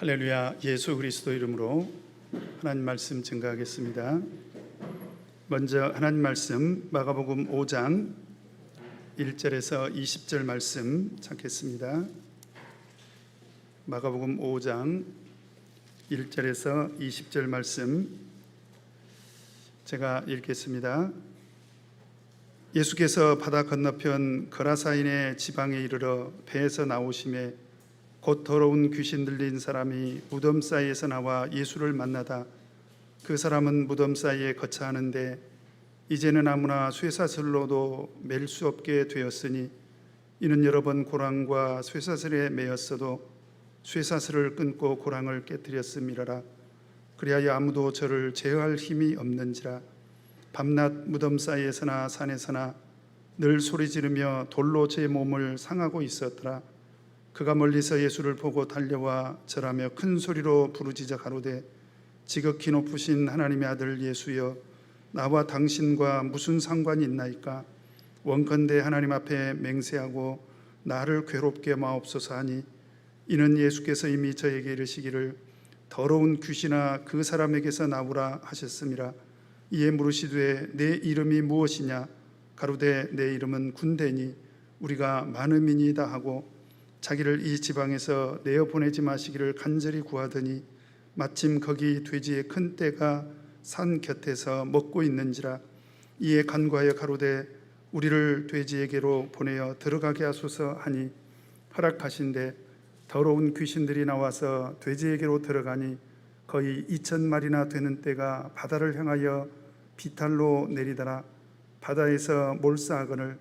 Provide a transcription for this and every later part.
할렐루야. 예수 그리스도 이름으로 하나님 말씀 증거하겠습니다. 먼저 하나님 말씀 마가복음 5장 1절에서 20절 말씀 찾겠습니다. 마가복음 5장 1절에서 20절 말씀 제가 읽겠습니다. 예수께서 바다 건너편 거라사인의 지방에 이르러 배에서 나오심에 곧 더러운 귀신 들린 사람이 무덤 사이에서 나와 예수를 만나다 그 사람은 무덤 사이에 거처하는데 이제는 아무나 쇠사슬로도 맬 수 없게 되었으니 이는 여러 번 고랑과 쇠사슬에 매였어도 쇠사슬을 끊고 고랑을 깨뜨렸음이라라. 그리하여 아무도 저를 제어할 힘이 없는지라. 밤낮 무덤 사이에서나 산에서나 늘 소리 지르며 돌로 제 몸을 상하고 있었더라. 그가 멀리서 예수를 보고 달려와 절하며 큰 소리로 부르짖어 가로되 지극히 높으신 하나님의 아들 예수여, 나와 당신과 무슨 상관이 있나이까? 원컨대 하나님 앞에 맹세하고 나를 괴롭게 마옵소서 하니, 이는 예수께서 이미 저에게 이르시기를 더러운 귀신아 그 사람에게서 나오라 하셨음이라. 이에 물으시되 내 이름이 무엇이냐? 가로되 내 이름은 군대니 우리가 많음이니이다 하고 자기를 이 지방에서 내어 보내지 마시기를 간절히 구하더니 마침 거기 돼지의 큰 떼가 산 곁에서 먹고 있는지라. 이에 간구하여 가로되 우리를 돼지에게로 보내어 들어가게 하소서 하니 허락하신대 더러운 귀신들이 나와서 돼지에게로 들어가니 거의 2,000마리나 되는 떼가 바다를 향하여 비탈로 내리더라. 바다에서 몰사하거늘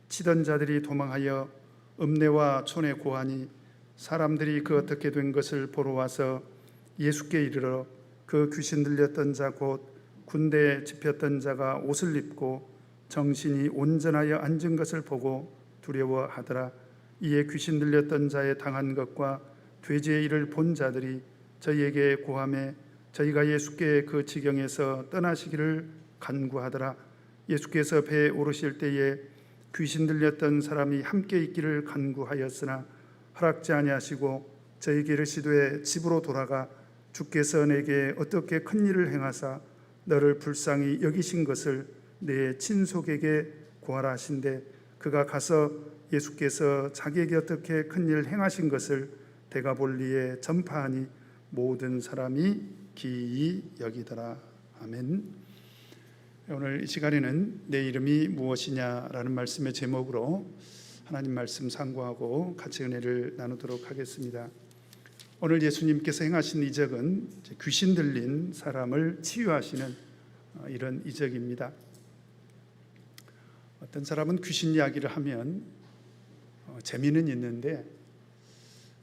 치던 자들이 도망하여 읍내와 촌에 고하니 사람들이 그 어떻게 된 것을 보러 와서 예수께 이르러 그 귀신 들렸던 자 곧 군대에 집혔던 자가 옷을 입고 정신이 온전하여 앉은 것을 보고 두려워하더라. 이에 귀신 들렸던 자의 당한 것과 돼지의 일을 본 자들이 저희에게 고하매 저희가 예수께 그 지경에서 떠나시기를 간구하더라. 예수께서 배에 오르실 때에 귀신 들렸던 사람이 함께 있기를 간구하였으나 허락지 아니하시고 저희에게 이르시되 집으로 돌아가 주께서 내게 어떻게 큰 일을 행하사 너를 불쌍히 여기신 것을 내 친속에게 고하라 하신대, 그가 가서 예수께서 자기에게 어떻게 큰 일을 행하신 것을 데가볼리에 전파하니 모든 사람이 기이히 여기더라. 아멘. 오늘 이 시간에는 내 이름이 무엇이냐라는 말씀의 제목으로 하나님 말씀 상고하고 같이 은혜를 나누도록 하겠습니다. 오늘 예수님께서 행하신 이적은 귀신 들린 사람을 치유하시는 이런 이적입니다. 어떤 사람은 귀신 이야기를 하면 재미는 있는데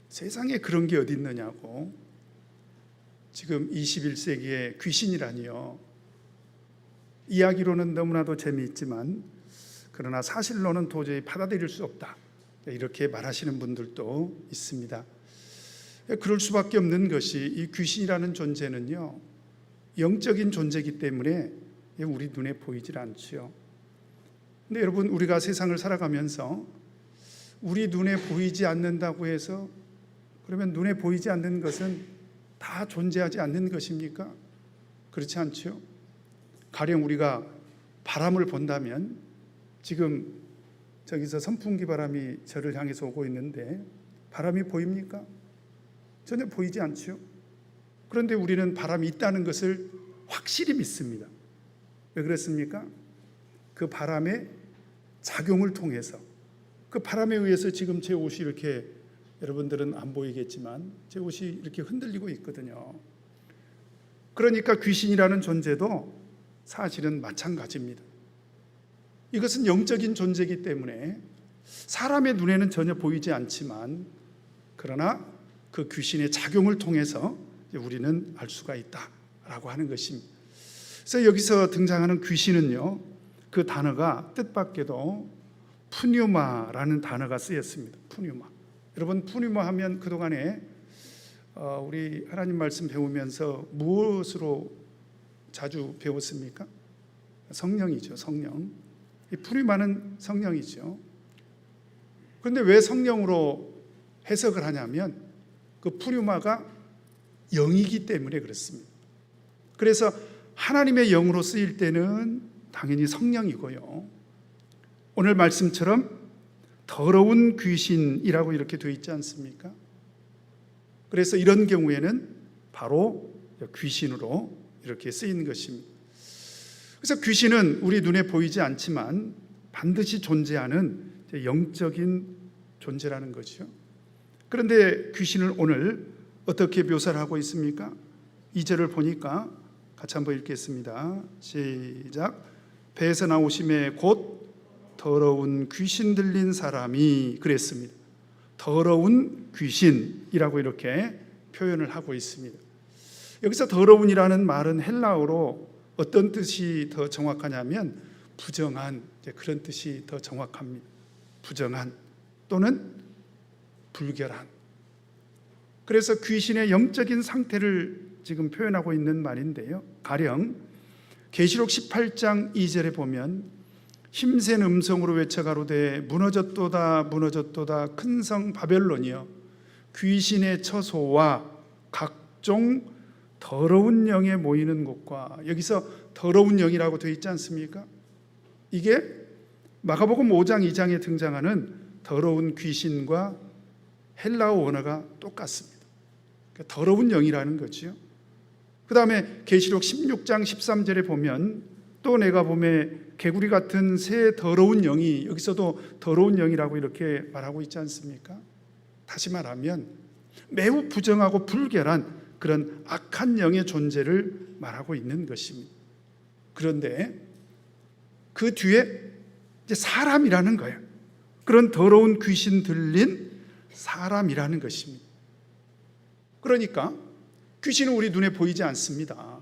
세상에 그런 게 어디 있느냐고, 지금 21세기에 귀신이라니요, 이야기로는 너무나도 재미있지만 그러나 사실로는 도저히 받아들일 수 없다, 이렇게 말하시는 분들도 있습니다. 그럴 수밖에 없는 것이 이 귀신이라는 존재는요, 영적인 존재이기 때문에 우리 눈에 보이질 않죠. 근데 여러분, 우리가 세상을 살아가면서 우리 눈에 보이지 않는다고 해서 그러면 눈에 보이지 않는 것은 다 존재하지 않는 것입니까? 그렇지 않죠. 가령 우리가 바람을 본다면 지금 저기서 선풍기 바람이 저를 향해서 오고 있는데 바람이 보입니까? 전혀 보이지 않죠. 그런데 우리는 바람이 있다는 것을 확실히 믿습니다. 왜 그렇습니까? 그 바람의 작용을 통해서, 그 바람에 의해서 지금 제 옷이 이렇게, 여러분들은 안 보이겠지만 제 옷이 이렇게 흔들리고 있거든요. 그러니까 귀신이라는 존재도 사실은 마찬가지입니다. 이것은 영적인 존재이기 때문에 사람의 눈에는 전혀 보이지 않지만 그러나 그 귀신의 작용을 통해서 우리는 알 수가 있다라고 하는 것입니다. 그래서 여기서 등장하는 귀신은요, 그 단어가 뜻밖에도 푸뉴마라는 단어가 쓰였습니다. 푸뉴마. 여러분, 푸뉴마 하면 그동안에 우리 하나님 말씀 배우면서 무엇으로 자주 배웠습니까? 성령이죠. 성령. 이 푸뉴마는 성령이죠. 그런데 왜 성령으로 해석을 하냐면 그 푸뉴마가 영이기 때문에 그렇습니다. 그래서 하나님의 영으로 쓰일 때는 당연히 성령이고요. 오늘 말씀처럼 더러운 귀신이라고 이렇게 되어 있지 않습니까? 그래서 이런 경우에는 바로 귀신으로 이렇게 쓰인 것입니다. 그래서 귀신은 우리 눈에 보이지 않지만 반드시 존재하는 영적인 존재라는 거죠. 그런데 귀신을 오늘 어떻게 묘사를 하고 있습니까? 2절을 보니까 같이 한번 읽겠습니다. 시작. 배에서 나오심에 곧 더러운 귀신 들린 사람이 그랬습니다. 더러운 귀신이라고 이렇게 표현을 하고 있습니다. 여기서 더러운이라는 말은 헬라어로 어떤 뜻이 더 정확하냐면 부정한, 그런 뜻이 더 정확합니다. 부정한 또는 불결한. 그래서 귀신의 영적인 상태를 지금 표현하고 있는 말인데요. 가령 계시록 18장 2절에 보면 힘센 음성으로 외쳐가로되 무너졌도다 무너졌도다 큰 성 바벨론이여 귀신의 처소와 각종 더러운 영에 모이는 곳과, 여기서 더러운 영이라고 되어 있지 않습니까? 이게 마가복음 5장 2장에 등장하는 더러운 귀신과 헬라어 원어가 똑같습니다. 그러니까 더러운 영이라는 거죠. 그 다음에 계시록 16장 13절에 보면 또 내가 보매 개구리 같은 새 더러운 영이, 여기서도 더러운 영이라고 이렇게 말하고 있지 않습니까? 다시 말하면 매우 부정하고 불결한 그런 악한 영의 존재를 말하고 있는 것입니다. 그런데 그 뒤에 이제 사람이라는 거예요. 그런 더러운 귀신 들린 사람이라는 것입니다. 그러니까 귀신은 우리 눈에 보이지 않습니다.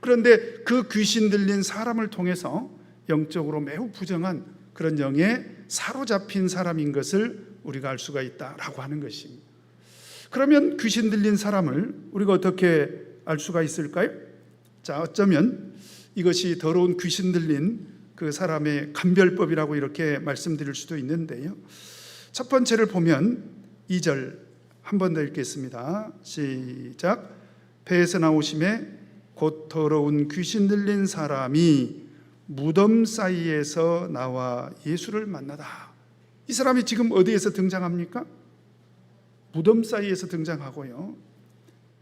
그런데 그 귀신 들린 사람을 통해서 영적으로 매우 부정한 그런 영에 사로잡힌 사람인 것을 우리가 알 수가 있다라고 하는 것입니다. 그러면 귀신 들린 사람을 우리가 어떻게 알 수가 있을까요? 자, 어쩌면 이것이 더러운 귀신 들린 그 사람의 감별법이라고 이렇게 말씀드릴 수도 있는데요. 첫 번째를 보면 2절 한 번 더 읽겠습니다. 시작. 배에서 나오심에 곧 더러운 귀신 들린 사람이 무덤 사이에서 나와 예수를 만나다. 이 사람이 지금 어디에서 등장합니까? 무덤 사이에서 등장하고요.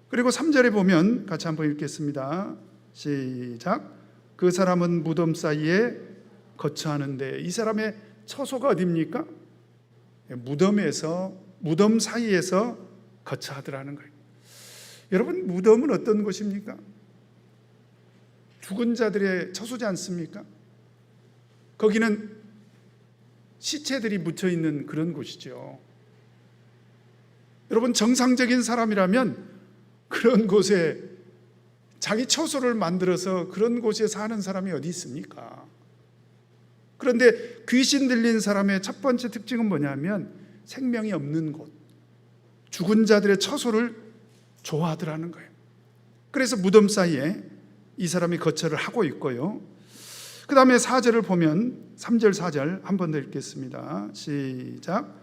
그리고 3절에 보면 같이 한번 읽겠습니다. 시작. 그 사람은 무덤 사이에 거처하는데, 이 사람의 처소가 어디입니까? 무덤 사이에서 거처하더라는 거예요. 여러분, 무덤은 어떤 곳입니까? 죽은 자들의 처소지 않습니까? 거기는 시체들이 묻혀 있는 그런 곳이죠. 여러분, 정상적인 사람이라면 그런 곳에 자기 처소를 만들어서 그런 곳에 사는 사람이 어디 있습니까? 그런데 귀신 들린 사람의 첫 번째 특징은 뭐냐면 생명이 없는 곳, 죽은 자들의 처소를 좋아하더라는 거예요. 그래서 무덤 사이에 이 사람이 거처를 하고 있고요. 그 다음에 4절을 보면 3절 4절 한 번 더 읽겠습니다. 시작.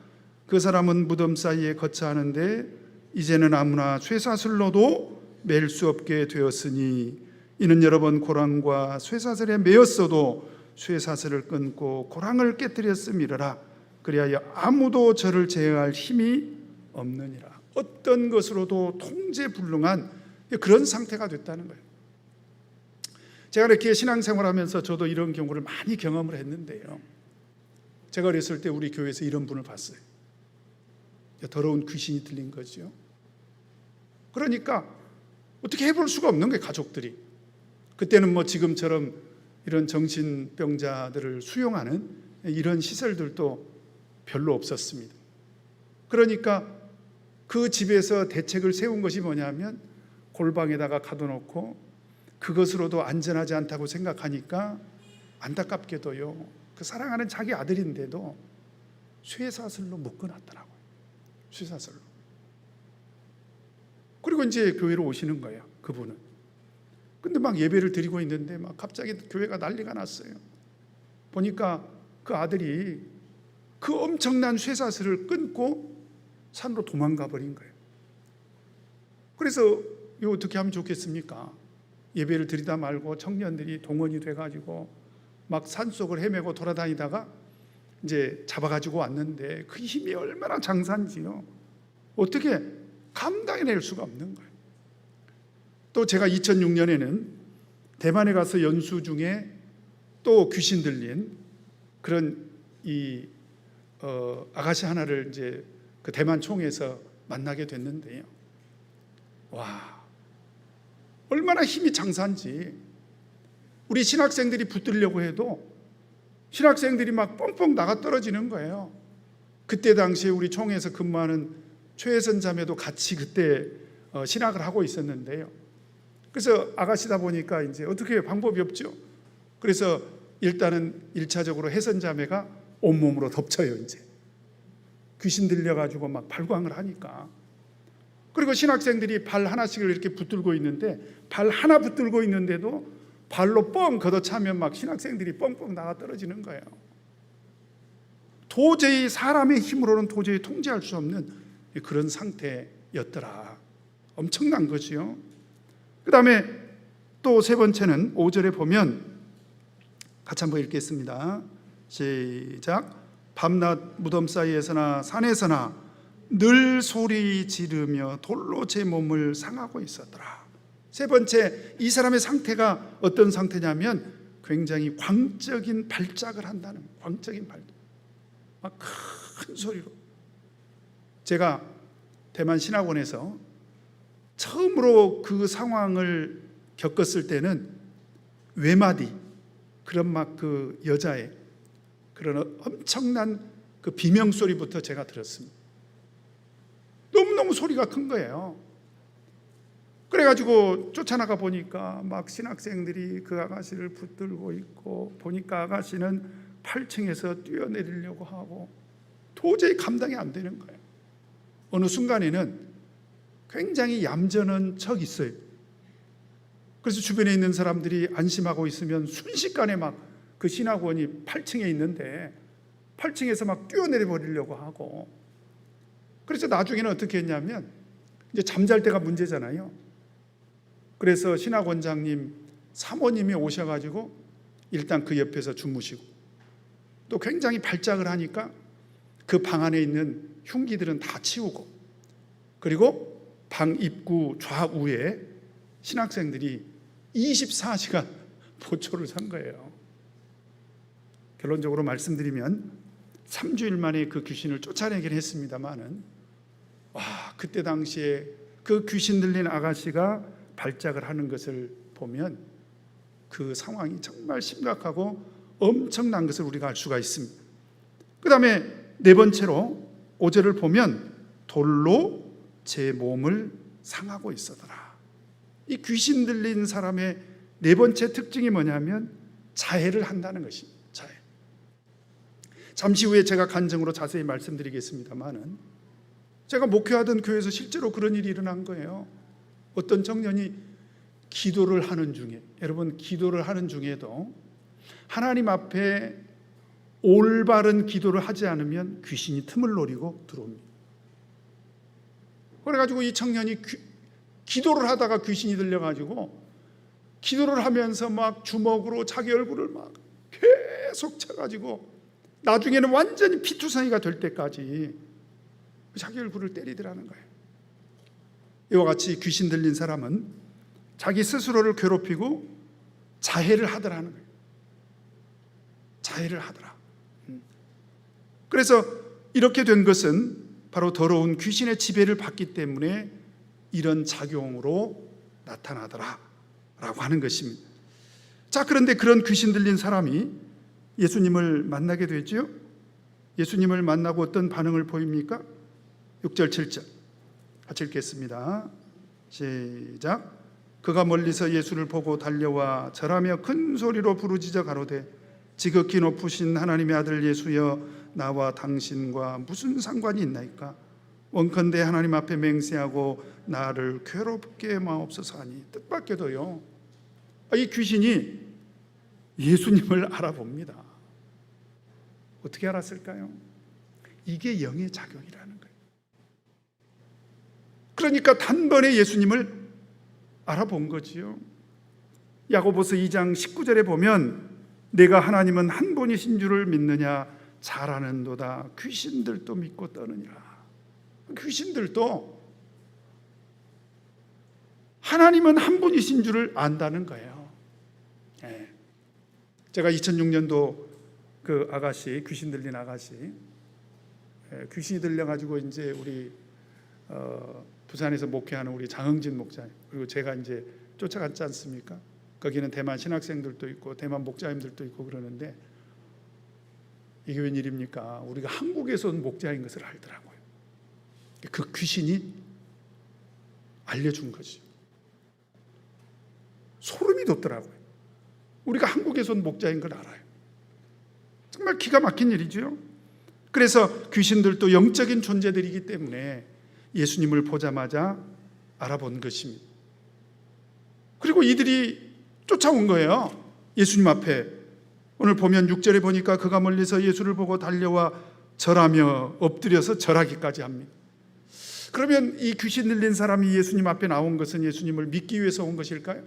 그 사람은 무덤 사이에 거처하는데 이제는 아무나 쇠사슬로도 맬 수 없게 되었으니 이는 여러 번 고랑과 쇠사슬에 매였어도 쇠사슬을 끊고 고랑을 깨뜨렸음이라. 그리하여 아무도 저를 제어할 힘이 없느니라. 어떤 것으로도 통제불능한 그런 상태가 됐다는 거예요. 제가 이렇게 신앙생활하면서 저도 이런 경우를 많이 경험을 했는데요. 제가 어렸을 때 우리 교회에서 이런 분을 봤어요. 더러운 귀신이 들린 거죠. 그러니까 어떻게 해볼 수가 없는 거예요, 가족들이. 그때는 뭐 지금처럼 이런 정신병자들을 수용하는 이런 시설들도 별로 없었습니다. 그러니까 그 집에서 대책을 세운 것이 뭐냐면 골방에다가 가둬놓고 그것으로도 안전하지 않다고 생각하니까 안타깝게도요, 그 사랑하는 자기 아들인데도 쇠사슬로 묶어놨더라고요. 쇠사슬로. 그리고 이제 교회로 오시는 거예요, 그분은. 근데 막 예배를 드리고 있는데 막 갑자기 교회가 난리가 났어요. 보니까 그 아들이 그 엄청난 쇠사슬을 끊고 산으로 도망가 버린 거예요. 그래서 이거 어떻게 하면 좋겠습니까? 예배를 드리다 말고 청년들이 동원이 돼가지고 막 산속을 헤매고 돌아다니다가 이제 잡아가지고 왔는데 그 힘이 얼마나 장사인지요. 어떻게 감당해낼 수가 없는 거예요. 또 제가 2006년에는 대만에 가서 연수 중에 또 귀신 들린 그런 아가씨 하나를 이제 그 대만 총에서 만나게 됐는데요. 와, 얼마나 힘이 장사인지. 우리 신학생들이 붙들려고 해도 신학생들이 막 뻥뻥 나가 떨어지는 거예요. 그때 당시에 우리 총회에서 근무하는 최혜선 자매도 같이 그때 신학을 하고 있었는데요. 그래서 아가씨다 보니까 이제 어떻게 해요? 방법이 없죠. 그래서 일단은 1차적으로 혜선 자매가 온몸으로 덮쳐요. 이제 귀신 들려가지고 막 발광을 하니까. 그리고 신학생들이 발 하나씩을 이렇게 붙들고 있는데 발 하나 붙들고 있는데도 발로 뻥 걷어차면 막 신학생들이 뻥뻥 나가 떨어지는 거예요. 도저히 사람의 힘으로는 도저히 통제할 수 없는 그런 상태였더라. 엄청난 거지요. 그 다음에 또 세 번째는 5절에 보면 같이 한번 읽겠습니다. 시작. 밤낮 무덤 사이에서나 산에서나 늘 소리 지르며 돌로 제 몸을 상하고 있었더라. 세 번째, 이 사람의 상태가 어떤 상태냐면 굉장히 광적인 발작을 한다는 거예요. 광적인 발작. 막 큰 소리로. 제가 대만 신학원에서 처음으로 그 상황을 겪었을 때는 외마디, 그런 막 그 여자의 그런 엄청난 그 비명 소리부터 제가 들었습니다. 너무너무 소리가 큰 거예요. 그래가지고 쫓아나가 보니까 막 신학생들이 그 아가씨를 붙들고 있고, 보니까 아가씨는 8층에서 뛰어내리려고 하고 도저히 감당이 안 되는 거예요. 어느 순간에는 굉장히 얌전한 척 있어요. 그래서 주변에 있는 사람들이 안심하고 있으면 순식간에 막 그 신학원이 8층에 있는데 8층에서 막 뛰어내려 버리려고 하고, 그래서 나중에는 어떻게 했냐면 이제 잠잘 때가 문제잖아요. 그래서 신학원장님 사모님이 오셔가지고 일단 그 옆에서 주무시고, 또 굉장히 발작을 하니까 그 방 안에 있는 흉기들은 다 치우고, 그리고 방 입구 좌우에 신학생들이 24시간 보초를 선 거예요. 결론적으로 말씀드리면 3주일 만에 그 귀신을 쫓아내긴 했습니다만은, 와, 그때 당시에 그 귀신 들린 아가씨가 발작을 하는 것을 보면 그 상황이 정말 심각하고 엄청난 것을 우리가 알 수가 있습니다. 그 다음에 네 번째로 5절을 보면 돌로 제 몸을 상하고 있었더라. 이 귀신 들린 사람의 네 번째 특징이 뭐냐면 자해를 한다는 것입니다. 자해. 잠시 후에 제가 간증으로 자세히 말씀드리겠습니다만은, 제가 목회하던 교회에서 실제로 그런 일이 일어난 거예요. 어떤 청년이 기도를 하는 중에, 여러분 기도를 하는 중에도 하나님 앞에 올바른 기도를 하지 않으면 귀신이 틈을 노리고 들어옵니다. 그래가지고 이 청년이 기도를 하다가 귀신이 들려가지고 기도를 하면서 막 주먹으로 자기 얼굴을 막 계속 쳐가지고 나중에는 완전히 피투성이가 될 때까지 자기 얼굴을 때리더라는 거예요. 이와 같이 귀신 들린 사람은 자기 스스로를 괴롭히고 자해를 하더라는 거예요. 자해를 하더라. 그래서 이렇게 된 것은 바로 더러운 귀신의 지배를 받기 때문에 이런 작용으로 나타나더라 라고 하는 것입니다. 자, 그런데 그런 귀신 들린 사람이 예수님을 만나게 되죠. 예수님을 만나고 어떤 반응을 보입니까? 6절 7절 같이 읽겠습니다. 시작. 그가 멀리서 예수를 보고 달려와 절하며 큰 소리로 부르짖어 가로되 지극히 높으신 하나님의 아들 예수여, 나와 당신과 무슨 상관이 있나이까? 원컨대 하나님 앞에 맹세하고 나를 괴롭게 마옵소서 하니. 뜻밖에도요, 이 귀신이 예수님을 알아봅니다. 어떻게 알았을까요? 이게 영의 작용이라는 거예요. 그러니까 단번에 예수님을 알아본 거지요. 야고보서 2장 19절에 보면 내가 하나님은 한 분이신 줄을 믿느냐 잘 아는도다 귀신들도 믿고 떠느니라. 귀신들도 하나님은 한 분이신 줄을 안다는 거예요. 제가 2006년도 그 아가씨, 귀신 들린 아가씨, 귀신이 들려가지고 이제 우리 부산에서 목회하는 우리 장흥진 목사님, 그리고 제가 이제 쫓아갔지 않습니까? 거기는 대만 신학생들도 있고 대만 목자님들도 있고 그러는데 이게 웬일입니까? 우리가 한국에서 온 목자인 것을 알더라고요. 그 귀신이 알려준 거지. 소름이 돋더라고요. 우리가 한국에서 온 목자인 걸 알아요. 정말 기가 막힌 일이죠. 그래서 귀신들도 영적인 존재들이기 때문에 예수님을 보자마자 알아본 것입니다. 그리고 이들이 쫓아온 거예요. 예수님 앞에. 오늘 보면 6절에 보니까 그가 멀리서 예수를 보고 달려와 절하며 엎드려서 절하기까지 합니다. 그러면 이 귀신 들린 사람이 예수님 앞에 나온 것은 예수님을 믿기 위해서 온 것일까요?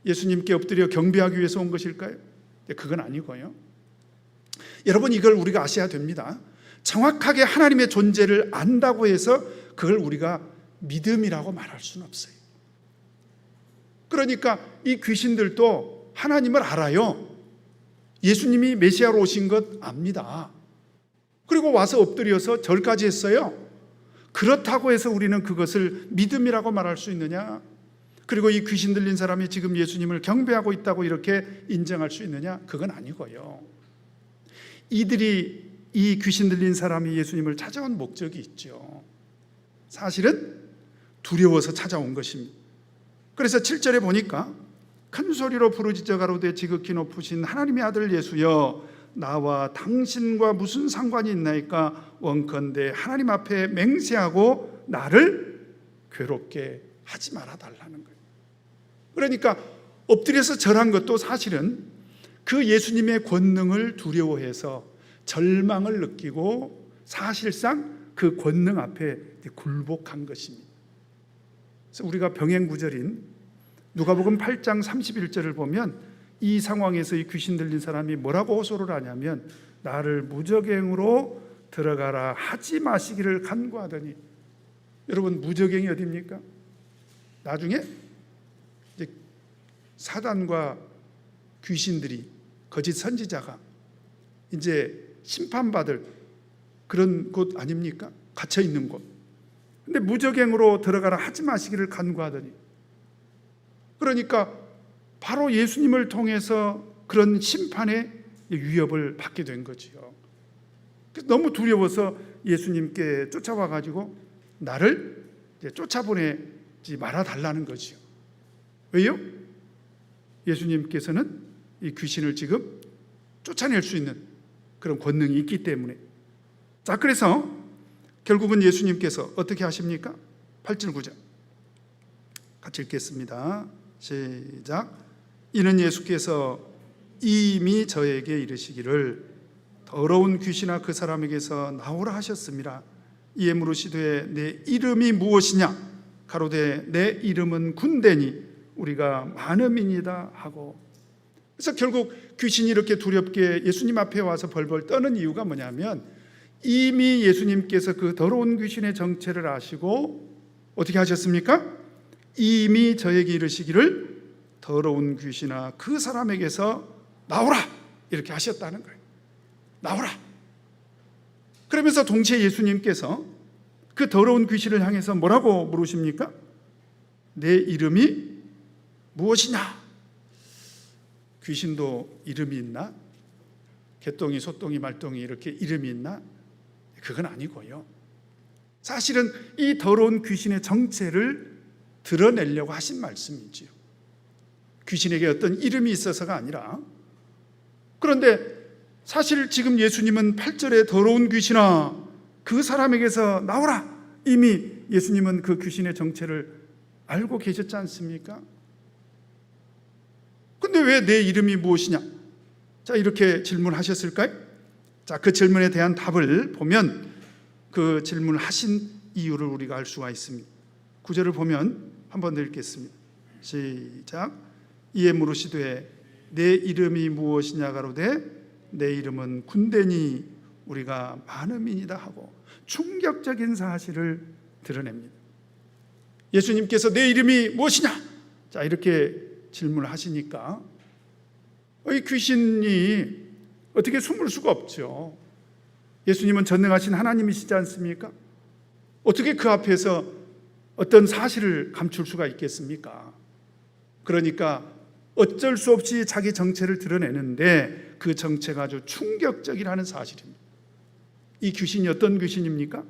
예수님께 엎드려 경배하기 위해서 온 것일까요? 그건 아니고요. 여러분, 이걸 우리가 아셔야 됩니다. 정확하게 하나님의 존재를 안다고 해서 그걸 우리가 믿음이라고 말할 수는 없어요. 그러니까 이 귀신들도 하나님을 알아요. 예수님이 메시아로 오신 것 압니다. 그리고 와서 엎드려서 절까지 했어요. 그렇다고 해서 우리는 그것을 믿음이라고 말할 수 있느냐? 그리고 이 귀신 들린 사람이 지금 예수님을 경배하고 있다고 이렇게 인정할 수 있느냐? 그건 아니고요. 이들이, 이 귀신 들린 사람이 예수님을 찾아온 목적이 있죠. 사실은 두려워서 찾아온 것입니다. 그래서 7절에 보니까 큰 소리로 부르짖어 가로되 지극히 높으신 하나님의 아들 예수여, 나와 당신과 무슨 상관이 있나이까? 원컨대 하나님 앞에 맹세하고 나를 괴롭게 하지 말아 달라는 거예요. 그러니까 엎드려서 절한 것도 사실은 그 예수님의 권능을 두려워해서 절망을 느끼고 사실상 그 권능 앞에 굴복한 것입니다. 그래서 우리가 병행구절인 누가복음 8장 31절을 보면 이 상황에서 이 귀신 들린 사람이 뭐라고 호소를 하냐면 나를 무저갱으로 들어가라 하지 마시기를 간구하더니, 여러분 무저갱이 어디입니까? 나중에 이제 사단과 귀신들이, 거짓 선지자가 이제 심판받을 그런 곳 아닙니까? 갇혀 있는 곳. 근데 무저갱으로 들어가라 하지 마시기를 간구하더니, 그러니까 바로 예수님을 통해서 그런 심판의 위협을 받게 된 거지요. 너무 두려워서 예수님께 쫓아와 가지고 나를 쫓아보내지 말아 달라는 거지요. 왜요? 예수님께서는 이 귀신을 지금 쫓아낼 수 있는 그런 권능이 있기 때문에. 자, 그래서 결국은 예수님께서 어떻게 하십니까? 8절 9절 같이 읽겠습니다. 시작. 이는 예수께서 이미 저에게 이르시기를 더러운 귀신아 그 사람에게서 나오라 하셨습니다. 이에 물으시되 내 이름이 무엇이냐? 가로되 내 이름은 군대니 우리가 많음이니이다 하고. 그래서 결국 귀신이 이렇게 두렵게 예수님 앞에 와서 벌벌 떠는 이유가 뭐냐면 이미 예수님께서 그 더러운 귀신의 정체를 아시고 어떻게 하셨습니까? 이미 저에게 이르시기를 더러운 귀신아 그 사람에게서 나오라 이렇게 하셨다는 거예요. 나오라. 그러면서 동시에 예수님께서 그 더러운 귀신을 향해서 뭐라고 물으십니까? 내 이름이 무엇이냐? 귀신도 이름이 있나? 개똥이, 소똥이, 말똥이 이렇게 이름이 있나? 그건 아니고요. 사실은 이 더러운 귀신의 정체를 드러내려고 하신 말씀이지요. 귀신에게 어떤 이름이 있어서가 아니라. 그런데 사실 지금 예수님은 8절에 더러운 귀신아 그 사람에게서 나오라, 이미 예수님은 그 귀신의 정체를 알고 계셨지 않습니까? 근데 왜 내 이름이 무엇이냐? 자, 이렇게 질문하셨을까요? 자, 그 질문에 대한 답을 보면 그 질문을 하신 이유를 우리가 알 수가 있습니다. 9절을 보면 한번 더 읽겠습니다. 시작. 이에 물으시되 내 이름이 무엇이냐 가로되 내 이름은 군대니 우리가 많음이니이다 하고 충격적인 사실을 드러냅니다. 예수님께서 내 이름이 무엇이냐? 자, 이렇게 질문을 하시니까 이 귀신이 어떻게 숨을 수가 없죠. 예수님은 전능하신 하나님이시지 않습니까? 어떻게 그 앞에서 어떤 사실을 감출 수가 있겠습니까? 그러니까 어쩔 수 없이 자기 정체를 드러내는데 그 정체가 아주 충격적이라는 사실입니다. 이 귀신이 어떤 귀신입니까?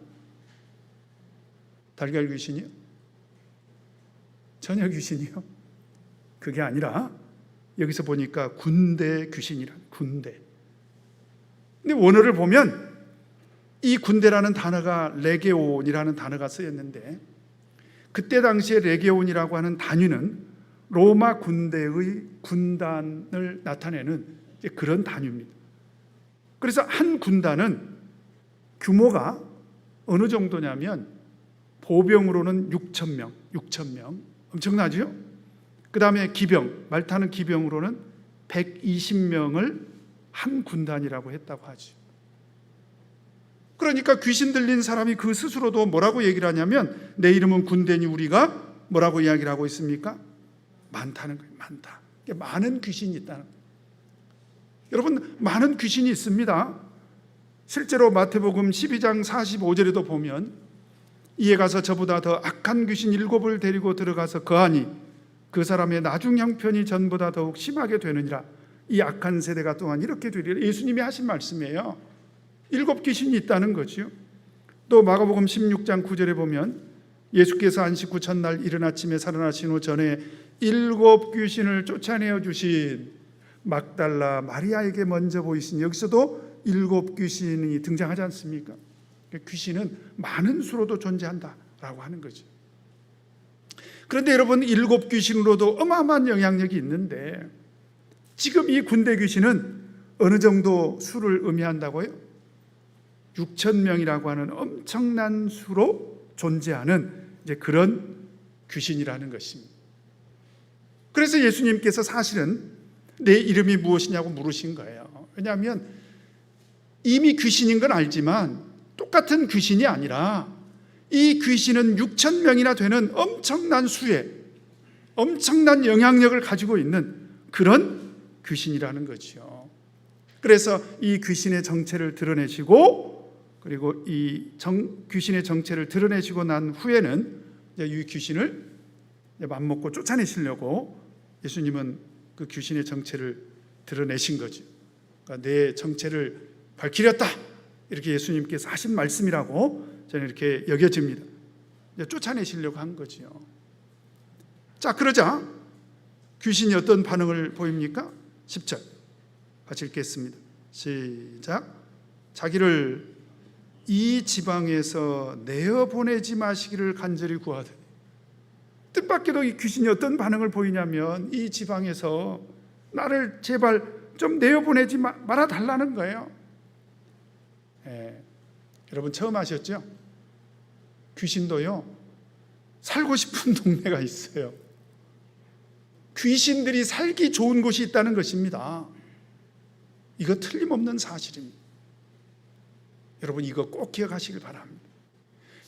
달걀 귀신이요? 처녀 귀신이요? 그게 아니라 여기서 보니까 군대 귀신이라, 군대. 근데 원어를 보면 이 군대라는 단어가 레게온이라는 단어가 쓰였는데 그때 당시에 레게온이라고 하는 단위는 로마 군대의 군단을 나타내는 그런 단위입니다. 그래서 한 군단은 규모가 어느 정도냐면 보병으로는 6,000명, 엄청나죠? 그 다음에 기병, 말 타는 기병으로는 120명을 한 군단이라고 했다고 하죠. 그러니까 귀신 들린 사람이 그 스스로도 뭐라고 얘기를 하냐면 내 이름은 군대니 우리가 뭐라고 이야기를 하고 있습니까? 많다는 거예요. 많다. 많은 귀신이 있다는 거예요. 여러분, 많은 귀신이 있습니다. 실제로 마태복음 12장 45절에도 보면 이에 가서 저보다 더 악한 귀신 7을 데리고 들어가서 거하니 그 사람의 나중 형편이 전보다 더욱 심하게 되느니라. 이 악한 세대가 또한 이렇게 되리라. 예수님이 하신 말씀이에요. 7 귀신이 있다는 거죠. 또 마가복음 16장 9절에 보면 예수께서 안식 후 첫날 이른 아침에 살아나신 후 전에 7 귀신을 쫓아내어 주신 막달라 마리아에게 먼저 보이신, 여기서도 7 귀신이 등장하지 않습니까? 귀신은 많은 수로도 존재한다라고 하는 거죠. 그런데 여러분, 7 귀신으로도 어마어마한 영향력이 있는데 지금 이 군대 귀신은 어느 정도 수를 의미한다고요? 6,000명이라고 하는 엄청난 수로 존재하는 이제 그런 귀신이라는 것입니다. 그래서 예수님께서 사실은 내 이름이 무엇이냐고 물으신 거예요. 왜냐하면 이미 귀신인 건 알지만 똑같은 귀신이 아니라 이 귀신은 6,000명이나 되는 엄청난 수의 엄청난 영향력을 가지고 있는 그런 귀신이라는 거죠. 그래서 이 귀신의 정체를 드러내시고, 그리고 이 귀신의 정체를 드러내시고 난 후에는 이 귀신을 맘먹고 쫓아내시려고 예수님은 그 귀신의 정체를 드러내신 거죠. 그러니까 내 정체를 밝히렸다, 이렇게 예수님께서 하신 말씀이라고 저는 이렇게 여겨집니다. 쫓아내시려고 한 거죠. 자, 그러자 귀신이 어떤 반응을 보입니까? 10절 같이 읽겠습니다. 시작. 자기를 이 지방에서 내어보내지 마시기를 간절히 구하더니, 뜻밖에도 이 귀신이 어떤 반응을 보이냐면 이 지방에서 나를 제발 좀 내어보내지 말아달라는 거예요. 여러분 처음 아셨죠? 귀신도요 살고 싶은 동네가 있어요. 귀신들이 살기 좋은 곳이 있다는 것입니다. 이거 틀림없는 사실입니다. 여러분 이거 꼭 기억하시길 바랍니다.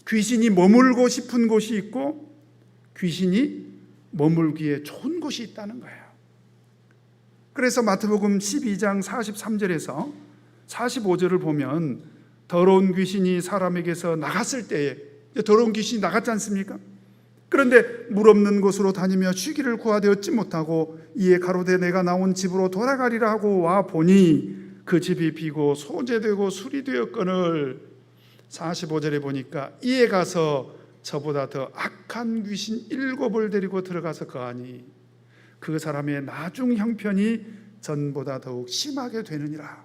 귀신이 머물고 싶은 곳이 있고 귀신이 머물기에 좋은 곳이 있다는 거예요. 그래서 마태복음 12장 43절에서 45절을 보면 더러운 귀신이 사람에게서 나갔을 때에, 더러운 귀신이 나갔지 않습니까? 그런데 물 없는 곳으로 다니며 쉬기를 구하되 얻지 못하고 이에 가로되 내가 나온 집으로 돌아가리라 하고 와 보니 그 집이 비고 소재되고 술이 되었거늘, 45절에 보니까 이에 가서 저보다 더 악한 귀신 7을 데리고 들어가서 거하니 그 사람의 나중 형편이 전보다 더욱 심하게 되느니라.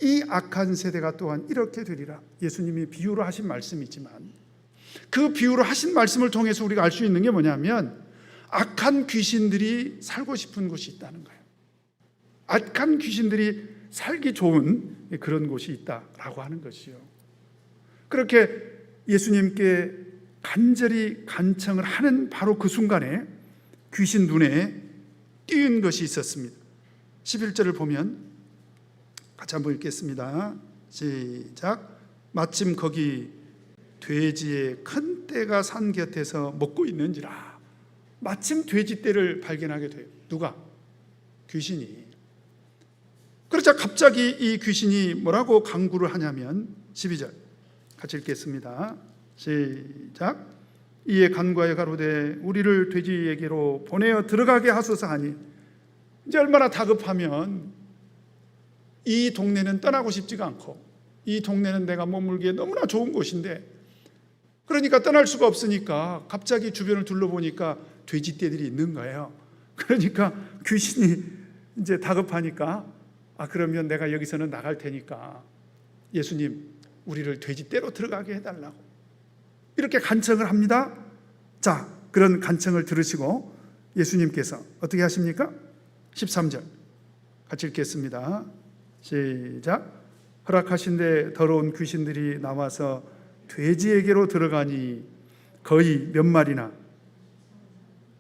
이 악한 세대가 또한 이렇게 되리라. 예수님이 비유로 하신 말씀이지만 그 비유로 하신 말씀을 통해서 우리가 알 수 있는 게 뭐냐면 악한 귀신들이 살고 싶은 곳이 있다는 거예요. 악한 귀신들이 살기 좋은 그런 곳이 있다라고 하는 것이요. 그렇게 예수님께 간절히 간청을 하는 바로 그 순간에 귀신 눈에 띄은 것이 있었습니다. 11절을 보면 같이 한번 읽겠습니다. 시작. 마침 거기 돼지의 큰 떼가 산 곁에서 먹고 있는지라. 마침 돼지 떼를 발견하게 돼요. 누가? 귀신이. 그러자 갑자기 이 귀신이 뭐라고 강구를 하냐면 12절 같이 읽겠습니다. 시작. 이에 간과에 가로되 우리를 돼지에게로 보내어 들어가게 하소서 하니, 이제 얼마나 다급하면 이 동네는 떠나고 싶지가 않고 이 동네는 내가 머물기에 너무나 좋은 곳인데, 그러니까 떠날 수가 없으니까 갑자기 주변을 둘러보니까 돼지떼들이 있는 거예요. 그러니까 귀신이 이제 다급하니까 그러면 내가 여기서는 나갈 테니까 예수님 우리를 돼지떼로 들어가게 해달라고 이렇게 간청을 합니다. 자, 그런 간청을 들으시고 예수님께서 어떻게 하십니까? 13절 같이 읽겠습니다. 시작. 허락하신데 더러운 귀신들이 나와서 돼지에게로 들어가니 거의 몇 마리나,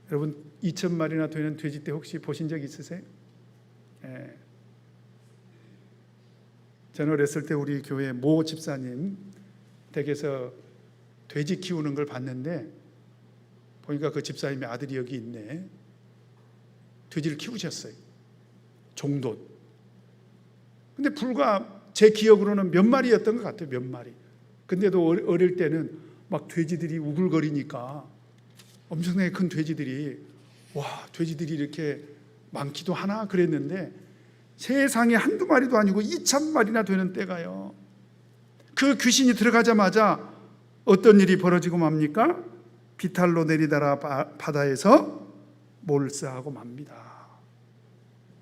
여러분 2,000마리나 되는 돼지떼 혹시 보신 적 있으세요? 예. 저는 어렸을 때 우리 교회 모 집사님 댁에서 돼지 키우는 걸 봤는데, 보니까 그 집사님의 아들이 여기 있네. 돼지를 키우셨어요. 종돈. 근데 불과 제 기억으로는 몇 마리였던 것 같아요. 몇 마리. 근데도 어릴 때는 막 돼지들이 우글거리니까 엄청나게 큰 돼지들이, 와, 돼지들이 이렇게 많기도 하나 그랬는데 세상에 한두 마리도 아니고 2,000마리나 되는 때가요. 그 귀신이 들어가자마자 어떤 일이 벌어지고 맙니까? 비탈로 내리다라 바다에서 몰사하고 맙니다.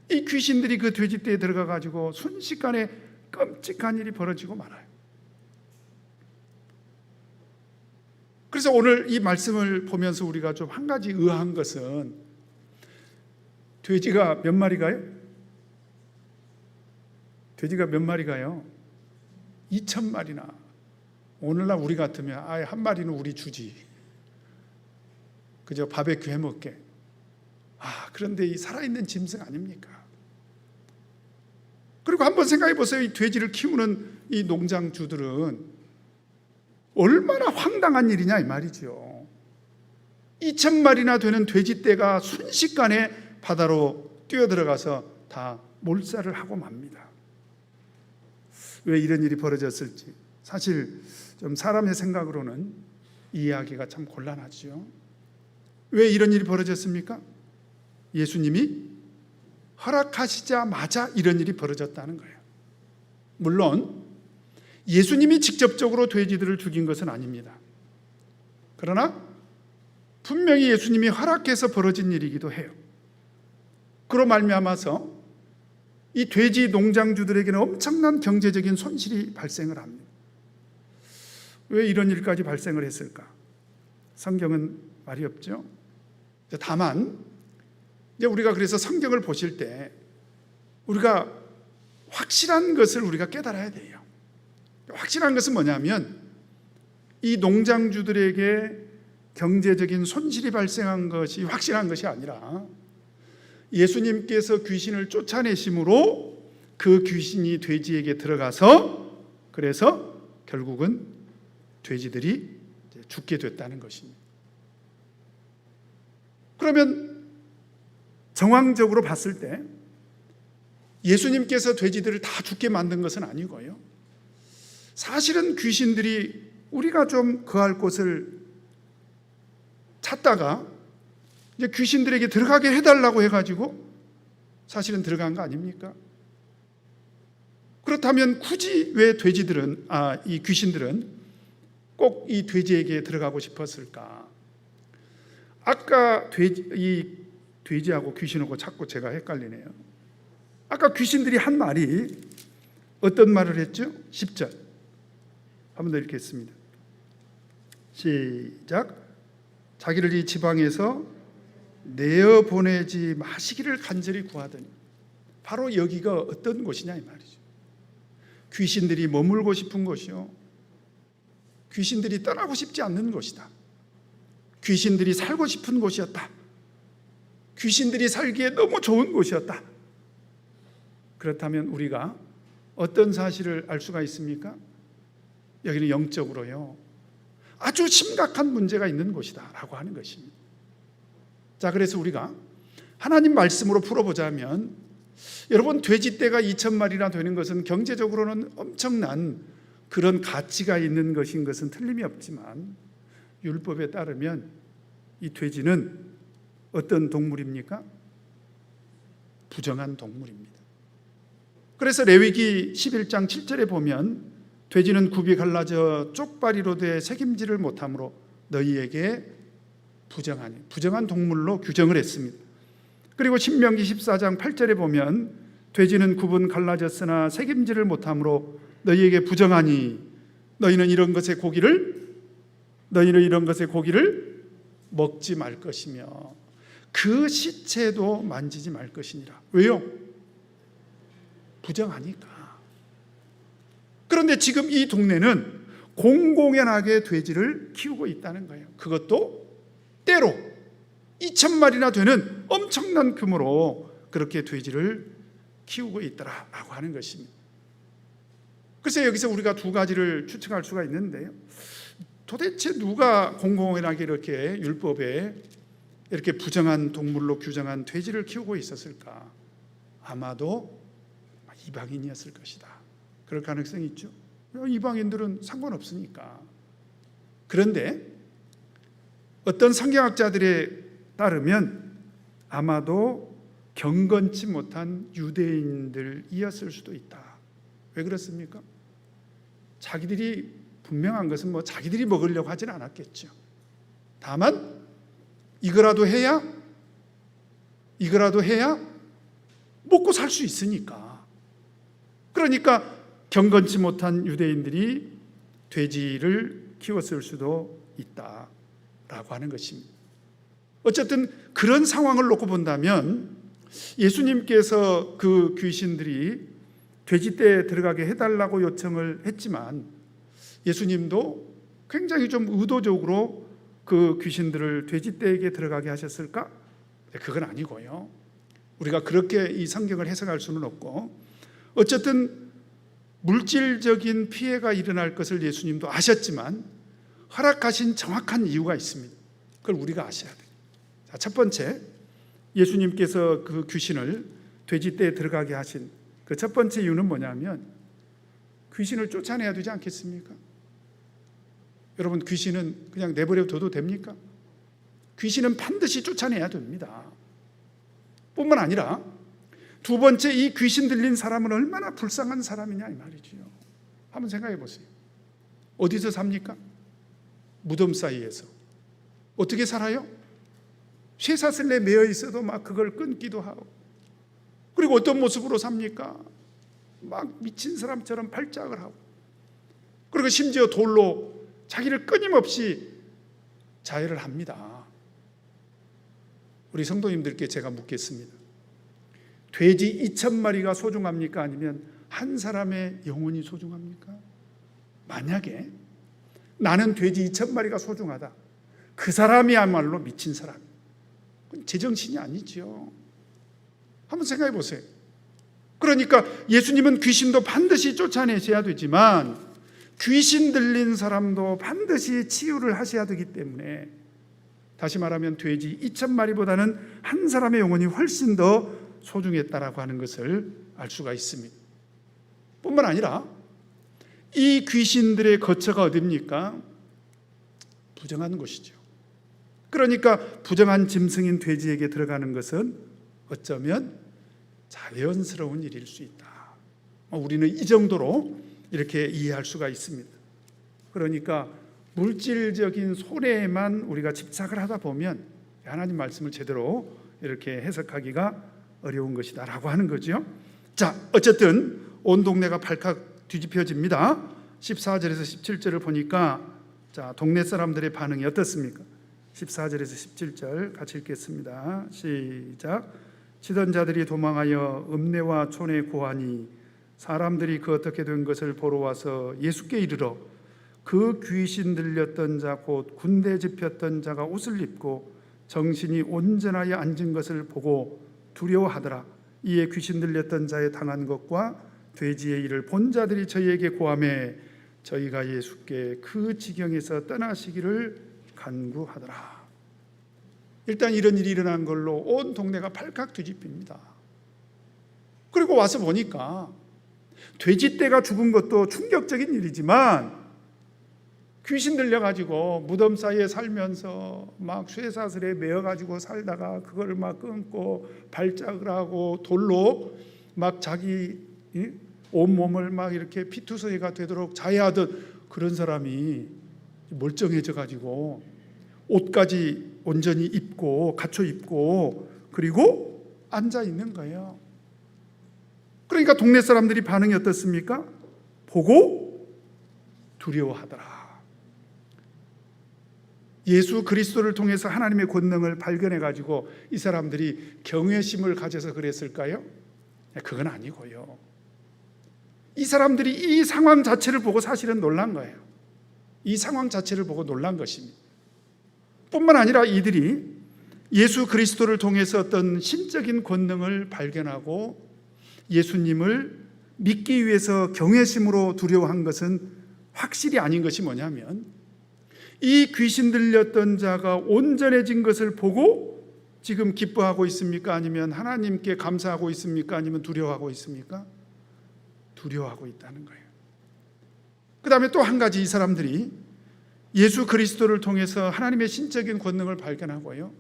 이 귀신들이 그 돼지떼에 들어가가지고 순식간에 끔찍한 일이 벌어지고 말아요. 그래서 오늘 이 말씀을 보면서 우리가 좀 한 가지 의아한 것은, 돼지가 몇 마리가요? 돼지가 몇 마리가요? 2,000마리나. 오늘날 우리 같으면 아예 한 마리는 우리 주지, 그저 바베큐 해먹게. 그런데 이 살아있는 짐승 아닙니까? 그리고 한번 생각해 보세요. 이 돼지를 키우는 이 농장주들은 얼마나 황당한 일이냐 이 말이죠. 2,000마리나 되는 돼지떼가 순식간에 바다로 뛰어들어가서 다 몰살을 하고 맙니다. 왜 이런 일이 벌어졌을지 사실 좀 사람의 생각으로는 이해하기가 참 곤란하죠. 왜 이런 일이 벌어졌습니까? 예수님이 허락하시자마자 이런 일이 벌어졌다는 거예요. 물론 예수님이 직접적으로 돼지들을 죽인 것은 아닙니다. 그러나 분명히 예수님이 허락해서 벌어진 일이기도 해요. 그로 말미암아서 이 돼지 농장주들에게는 엄청난 경제적인 손실이 발생을 합니다. 왜 이런 일까지 발생을 했을까? 성경은 말이 없죠. 다만 이제 우리가 그래서 성경을 보실 때 우리가 확실한 것을 우리가 깨달아야 돼요. 확실한 것은 뭐냐면 이 농장주들에게 경제적인 손실이 발생한 것이 확실한 것이 아니라 예수님께서 귀신을 쫓아내심으로 그 귀신이 돼지에게 들어가서 그래서 결국은 돼지들이 죽게 됐다는 것입니다. 그러면 정황적으로 봤을 때 예수님께서 돼지들을 다 죽게 만든 것은 아니고요. 사실은 귀신들이 우리가 좀 거할 곳을 찾다가 이제 귀신들에게 들어가게 해달라고 해가지고 사실은 들어간 거 아닙니까? 그렇다면 굳이 왜 돼지들은 이 귀신들은 꼭 이 돼지에게 들어가고 싶었을까? 아까 이 돼지하고 귀신하고 자꾸 제가 헷갈리네요. 아까 귀신들이 한 말이 어떤 말을 했죠? 10절 한번 더 읽겠습니다. 시작. 자기를 이 지방에서 내어 보내지 마시기를 간절히 구하더니, 바로 여기가 어떤 곳이냐 이 말이죠. 귀신들이 머물고 싶은 곳이요, 귀신들이 떠나고 싶지 않는 곳이다. 귀신들이 살고 싶은 곳이었다. 귀신들이 살기에 너무 좋은 곳이었다. 그렇다면 우리가 어떤 사실을 알 수가 있습니까? 여기는 영적으로요, 아주 심각한 문제가 있는 곳이다 라고 하는 것입니다. 자, 그래서 우리가 하나님 말씀으로 풀어보자면, 여러분, 돼지떼가 2,000마리나 되는 것은 경제적으로는 엄청난 그런 가치가 있는 것인 것은 틀림이 없지만, 율법에 따르면 이 돼지는 어떤 동물입니까? 부정한 동물입니다. 그래서 레위기 11장 7절에 보면 돼지는 굽이 갈라져 쪽발이로 돼 책임지를 못하므로 너희에게 부정한 동물로 규정을 했습니다. 그리고 신명기 14장 8절에 보면 돼지는 굽은 갈라졌으나 책임지를 못하므로 너희에게 부정하니 너희는 이런 것의 고기를 먹지 말 것이며 그 시체도 만지지 말 것이니라. 왜요? 부정하니까. 그런데 지금 이 동네는 공공연하게 돼지를 키우고 있다는 거예요. 그것도 때로 2,000마리나 되는 엄청난 규모로 그렇게 돼지를 키우고 있더라라고 하는 것입니다. 글쎄, 여기서 우리가 두 가지를 추측할 수가 있는데요, 도대체 누가 공공연하게 이렇게 율법에 이렇게 부정한 동물로 규정한 돼지를 키우고 있었을까? 아마도 이방인이었을 것이다. 그럴 가능성이 있죠. 이방인들은 상관없으니까. 그런데 어떤 성경학자들에 따르면 아마도 경건치 못한 유대인들이었을 수도 있다. 왜 그렇습니까? 자기들이 분명한 것은 자기들이 먹으려고 하진 않았겠죠. 다만 이거라도 해야 먹고 살 수 있으니까. 그러니까 경건치 못한 유대인들이 돼지를 키웠을 수도 있다라고 하는 것입니다. 어쨌든 그런 상황을 놓고 본다면 예수님께서 그 귀신들이 돼지떼에 들어가게 해달라고 요청을 했지만 예수님도 굉장히 좀 의도적으로 그 귀신들을 돼지떼에게 들어가게 하셨을까? 그건 아니고요. 우리가 그렇게 이 성경을 해석할 수는 없고, 어쨌든 물질적인 피해가 일어날 것을 예수님도 아셨지만 허락하신 정확한 이유가 있습니다. 그걸 우리가 아셔야 돼요. 자, 첫 번째, 예수님께서 그 귀신을 돼지떼에 들어가게 하신 그 첫 번째 이유는 뭐냐면 귀신을 쫓아내야 되지 않겠습니까? 여러분, 귀신은 그냥 내버려 둬도 됩니까? 귀신은 반드시 쫓아내야 됩니다. 뿐만 아니라 두 번째, 이 귀신 들린 사람은 얼마나 불쌍한 사람이냐 이 말이죠. 한번 생각해 보세요. 어디서 삽니까? 무덤 사이에서. 어떻게 살아요? 쇠사슬에 매여 있어도 막 그걸 끊기도 하고, 그리고 어떤 모습으로 삽니까? 막 미친 사람처럼 발작을 하고, 그리고 심지어 돌로 자기를 끊임없이 자해를 합니다. 우리 성도님들께 제가 묻겠습니다. 돼지 2,000마리가 소중합니까? 아니면 한 사람의 영혼이 소중합니까? 만약에 나는 돼지 2,000마리가 소중하다, 그 사람이야말로 미친 사람, 제정신이 아니죠. 한번 생각해 보세요. 그러니까 예수님은 귀신도 반드시 쫓아내셔야 되지만 귀신 들린 사람도 반드시 치유를 하셔야 되기 때문에, 다시 말하면 돼지 2,000마리보다는 한 사람의 영혼이 훨씬 더 소중했다라고 하는 것을 알 수가 있습니다. 뿐만 아니라 이 귀신들의 거처가 어디입니까? 부정한 곳이죠. 그러니까 부정한 짐승인 돼지에게 들어가는 것은 어쩌면 자연스러운 일일 수 있다. 우리는 이 정도로 이렇게 이해할 수가 있습니다. 그러니까 물질적인 손해에만 우리가 집착을 하다 보면 하나님 말씀을 제대로 이렇게 해석하기가 어려운 것이다 라고 하는 거죠. 자, 어쨌든 온 동네가 발칵 뒤집혀집니다. 14절에서 17절을 보니까, 자, 동네 사람들의 반응이 어떻습니까? 14절에서 17절 같이 읽겠습니다. 시작. 치던 자들이 도망하여 읍내와 촌에 고하니 사람들이 그 어떻게 된 것을 보러 와서 예수께 이르러 그 귀신 들렸던 자 곧 군대 집혔던 자가 옷을 입고 정신이 온전하여 앉은 것을 보고 두려워하더라. 이에 귀신 들렸던 자의 당한 것과 돼지의 일을 본 자들이 저희에게 고하매 저희가 예수께 그 지경에서 떠나시기를 간구하더라. 일단 이런 일이 일어난 걸로 온 동네가 발칵 뒤집힙니다. 그리고 와서 보니까 돼지떼가 죽은 것도 충격적인 일이지만 귀신 들려가지고 무덤 사이에 살면서 막 쇠사슬에 매어가지고 살다가 그걸 막 끊고 발작을 하고 돌로 막 자기 온몸을 막 이렇게 피투성이가 되도록 자해하던 그런 사람이 멀쩡해져 가지고 옷까지 온전히 입고 갖춰 입고 그리고 앉아 있는 거예요. 그러니까 동네 사람들이 반응이 어떻습니까? 보고 두려워하더라. 예수 그리스도를 통해서 하나님의 권능을 발견해 가지고 이 사람들이 경외심을 가져서 그랬을까요? 그건 아니고요. 이 사람들이 이 상황 자체를 보고 사실은 놀란 거예요. 이 상황 자체를 보고 놀란 것입니다. 뿐만 아니라 이들이 예수 그리스도를 통해서 어떤 신적인 권능을 발견하고 예수님을 믿기 위해서 경외심으로 두려워한 것은 확실히 아닌 것이 뭐냐면 이 귀신 들렸던 자가 온전해진 것을 보고 지금 기뻐하고 있습니까? 아니면 하나님께 감사하고 있습니까? 아니면 두려워하고 있습니까? 두려워하고 있다는 거예요. 그 다음에 또 한 가지 이 사람들이 예수 그리스도를 통해서 하나님의 신적인 권능을 발견하고요,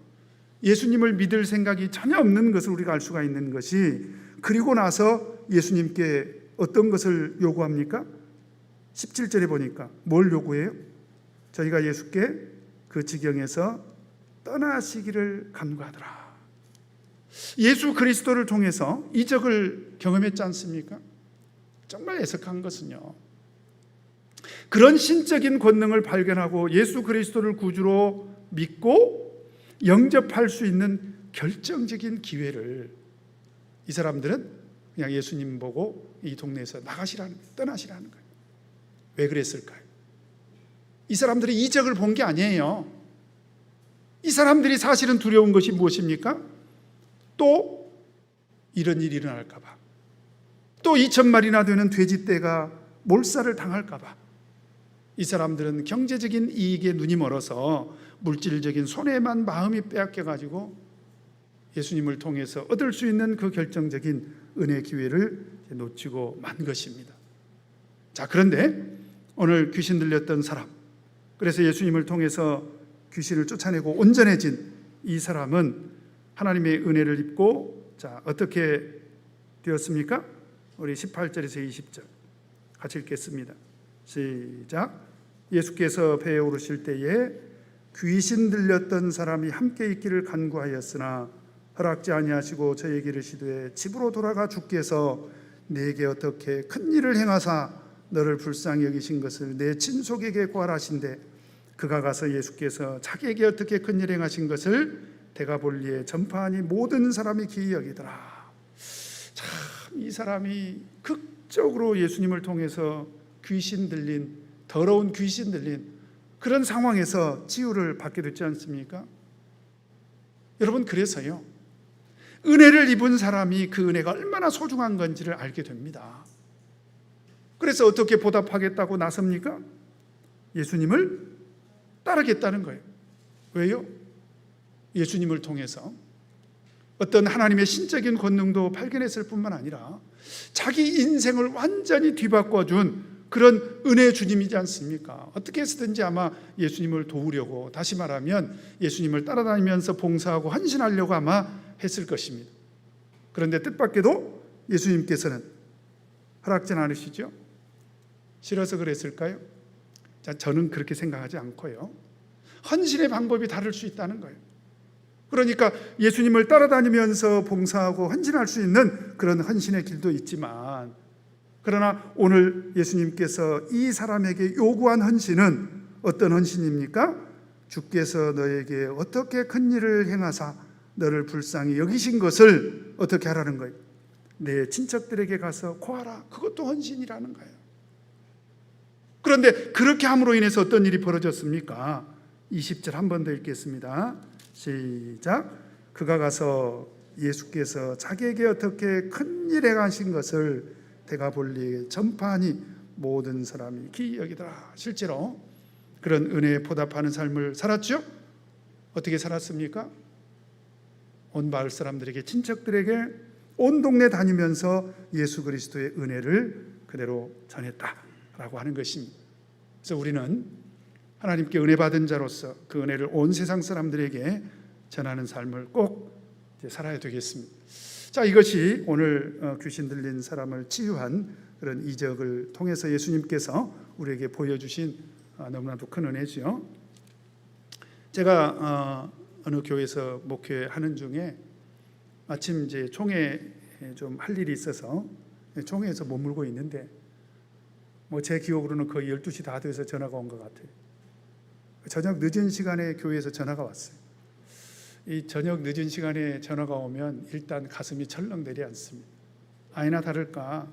예수님을 믿을 생각이 전혀 없는 것을 우리가 알 수가 있는 것이, 그리고 나서 예수님께 어떤 것을 요구합니까? 17절에 보니까 뭘 요구해요? 저희가 예수께 그 지경에서 떠나시기를 간구하더라. 예수 그리스도를 통해서 이적을 경험했지 않습니까? 정말 애석한 것은요, 그런 신적인 권능을 발견하고 예수 그리스도를 구주로 믿고 영접할 수 있는 결정적인 기회를 이 사람들은 그냥 예수님 보고 이 동네에서 나가시라는 거예요. 떠나시라는 거예요. 왜 그랬을까요? 이 사람들이 이적을 본 게 아니에요. 이 사람들이 사실은 두려운 것이 무엇입니까? 또 이런 일이 일어날까 봐, 또 2,000마리나 되는 돼지떼가 몰살을 당할까 봐. 이 사람들은 경제적인 이익에 눈이 멀어서 물질적인 손해만 마음이 빼앗겨 가지고 예수님을 통해서 얻을 수 있는 그 결정적인 은혜 기회를 놓치고 만 것입니다. 자, 그런데 오늘 귀신 들렸던 사람, 그래서 예수님을 통해서 귀신을 쫓아내고 온전해진 이 사람은 하나님의 은혜를 입고, 자, 어떻게 되었습니까? 우리 18절에서 20절 같이 읽겠습니다. 시작. 예수께서 배에 오르실 때에 귀신 들렸던 사람이 함께 있기를 간구하였으나 허락지 아니하시고 저에게 이르시되 집으로 돌아가 주께서 내게 어떻게 큰 일을 행하사 너를 불쌍히 여기신 것을 내 친속에게 고하라신대. 그가 가서 예수께서 자기에게 어떻게 큰 일 행하신 것을 데가볼리에 전파하니 모든 사람이 기이 여기더라. 참, 이 사람이 극적으로 예수님을 통해서 귀신 들린, 더러운 귀신 들린 그런 상황에서 치유를 받게 됐지 않습니까? 여러분, 그래서요, 은혜를 입은 사람이 그 은혜가 얼마나 소중한 건지를 알게 됩니다. 그래서 어떻게 보답하겠다고 나섭니까? 예수님을 따르겠다는 거예요. 왜요? 예수님을 통해서 어떤 하나님의 신적인 권능도 발견했을 뿐만 아니라 자기 인생을 완전히 뒤바꿔준 그런 은혜의 주님이지 않습니까? 어떻게 해서든지 아마 예수님을 도우려고, 다시 말하면 예수님을 따라다니면서 봉사하고 헌신하려고 아마 했을 것입니다. 그런데 뜻밖에도 예수님께서는 허락지 않으시죠? 싫어서 그랬을까요? 자, 저는 그렇게 생각하지 않고요, 헌신의 방법이 다를 수 있다는 거예요. 그러니까 예수님을 따라다니면서 봉사하고 헌신할 수 있는 그런 헌신의 길도 있지만, 그러나 오늘 예수님께서 이 사람에게 요구한 헌신은 어떤 헌신입니까? 주께서 너에게 어떻게 큰 일을 행하사 너를 불쌍히 여기신 것을 어떻게 하라는 거예요? 내 친척들에게 가서 고하라. 그것도 헌신이라는 거예요. 그런데 그렇게 함으로 인해서 어떤 일이 벌어졌습니까? 20절 한 번 더 읽겠습니다. 시작. 그가 가서 예수께서 자기에게 어떻게 큰 일을 행하신 것을 데가볼리에 전파하니 모든 사람이 기이 여기더라. 실제로 그런 은혜에 보답하는 삶을 살았죠? 어떻게 살았습니까? 온 마을 사람들에게, 친척들에게 온 동네 다니면서 예수 그리스도의 은혜를 그대로 전했다라고 하는 것입니다. 그래서 우리는 하나님께 은혜 받은 자로서 그 은혜를 온 세상 사람들에게 전하는 삶을 꼭 살아야 되겠습니다. 자, 이것이 오늘 귀신 들린 사람을 치유한 그런 이적을 통해서 예수님께서 우리에게 보여주신 너무나도 큰 은혜죠. 제가 어느 교회에서 목회하는 중에 마침 이제 총회 좀 할 일이 있어서 총회에서 머물고 있는데 뭐 제 기억으로는 거의 12시 다 돼서 전화가 온 것 같아요. 저녁 늦은 시간에 교회에서 전화가 왔어요. 이 저녁 늦은 시간에 전화가 오면 일단 가슴이 철렁 내려앉습니다. 아니나 다를까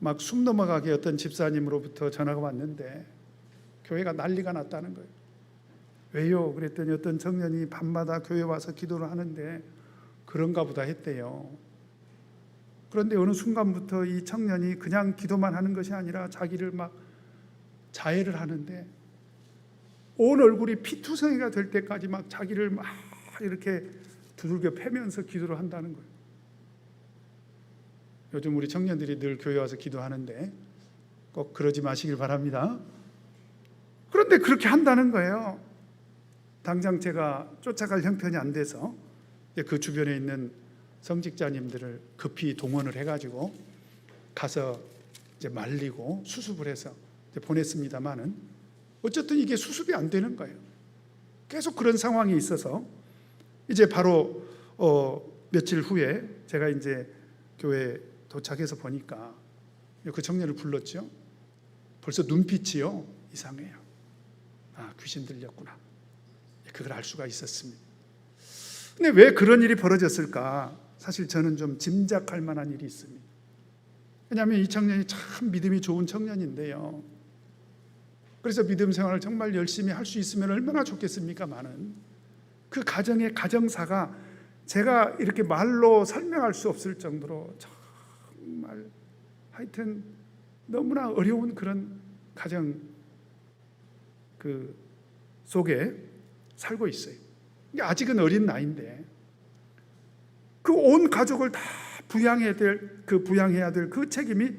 막 숨 넘어가게 어떤 집사님으로부터 전화가 왔는데 교회가 난리가 났다는 거예요. 왜요? 그랬더니 어떤 청년이 밤마다 교회 와서 기도를 하는데 그런가 보다 했대요. 그런데 어느 순간부터 이 청년이 그냥 기도만 하는 것이 아니라 자기를 막 자해를 하는데 온 얼굴이 피투성이가 될 때까지 막 자기를 막 이렇게 두들겨 패면서 기도를 한다는 거예요. 요즘 우리 청년들이 늘 교회 와서 기도하는데 꼭 그러지 마시길 바랍니다. 그런데 그렇게 한다는 거예요. 당장 제가 쫓아갈 형편이 안 돼서 그 주변에 있는 성직자님들을 급히 동원을 해가지고 가서 이제 말리고 수습을 해서 이제 보냈습니다만은 어쨌든 이게 수습이 안 되는 거예요. 계속 그런 상황이 있어서 이제 바로 며칠 후에 제가 이제 교회 도착해서 보니까 그 청년을 불렀죠. 벌써 눈빛이요 이상해요. 아, 귀신 들렸구나. 그걸 알 수가 있었습니다. 근데 왜 그런 일이 벌어졌을까? 사실 저는 좀 짐작할 만한 일이 있습니다. 왜냐하면 이 청년이 참 믿음이 좋은 청년인데요. 그래서 믿음 생활을 정말 열심히 할 수 있으면 얼마나 좋겠습니까마는 그 가정의 가정사가 제가 이렇게 말로 설명할 수 없을 정도로 정말 하여튼 너무나 어려운 그런 가정 그 속에 살고 있어요. 아직은 어린 나이인데 그 온 가족을 다 부양해야 될 그 책임이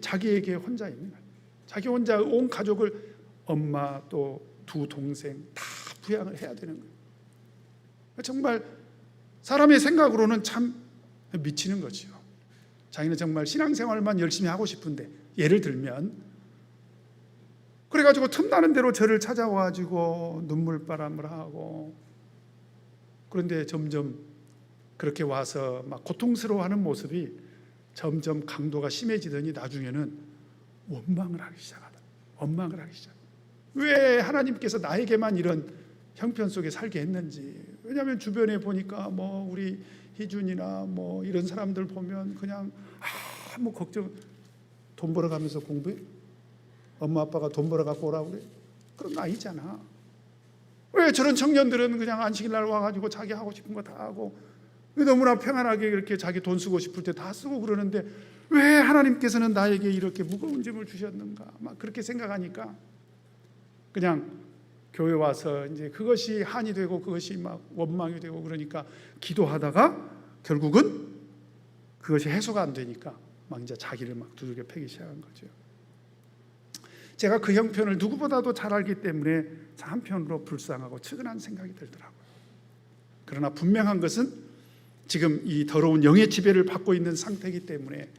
자기에게 혼자 있는 거예요. 자기 혼자 온 가족을 엄마 또 두 동생 다 부양을 해야 되는 거예요. 정말 사람의 생각으로는 참 미치는 거죠. 자기는 정말 신앙생활만 열심히 하고 싶은데 예를 들면 그래가지고 틈나는 대로 저를 찾아와가지고 눈물바람을 하고 그런데 점점 그렇게 와서 막 고통스러워하는 모습이 점점 강도가 심해지더니 나중에는 원망을 하기 시작하다. 원망을 하기 시작. 왜 하나님께서 나에게만 이런 형편 속에 살게 했는지. 왜냐하면 주변에 보니까 뭐 우리 희준이나 뭐 이런 사람들 보면 그냥 아무 걱정 돈 벌어가면서 공부해. 엄마 아빠가 돈 벌어 갖고 오라고 그래. 그런 거 아니잖아. 왜 저런 청년들은 그냥 안식일 날 와가지고 자기 하고 싶은 거 다 하고 너무나 평안하게 이렇게 자기 돈 쓰고 싶을 때 다 쓰고 그러는데 왜 하나님께서는 나에게 이렇게 무거운 짐을 주셨는가 막 그렇게 생각하니까 그냥 교회 와서 이제 그것이 한이 되고 그것이 막 원망이 되고 그러니까 기도하다가 결국은 그것이 해소가 안 되니까 막 이제 자기를 막 두들겨 패기 시작한 거죠. 제가 그 형편을 누구보다도 잘 알기 때문에 한편으로 불쌍하고 측은한 생각이 들더라고요. 그러나 분명한 것은 지금 이 더러운 영의 지배를 받고 있는 상태이기 때문에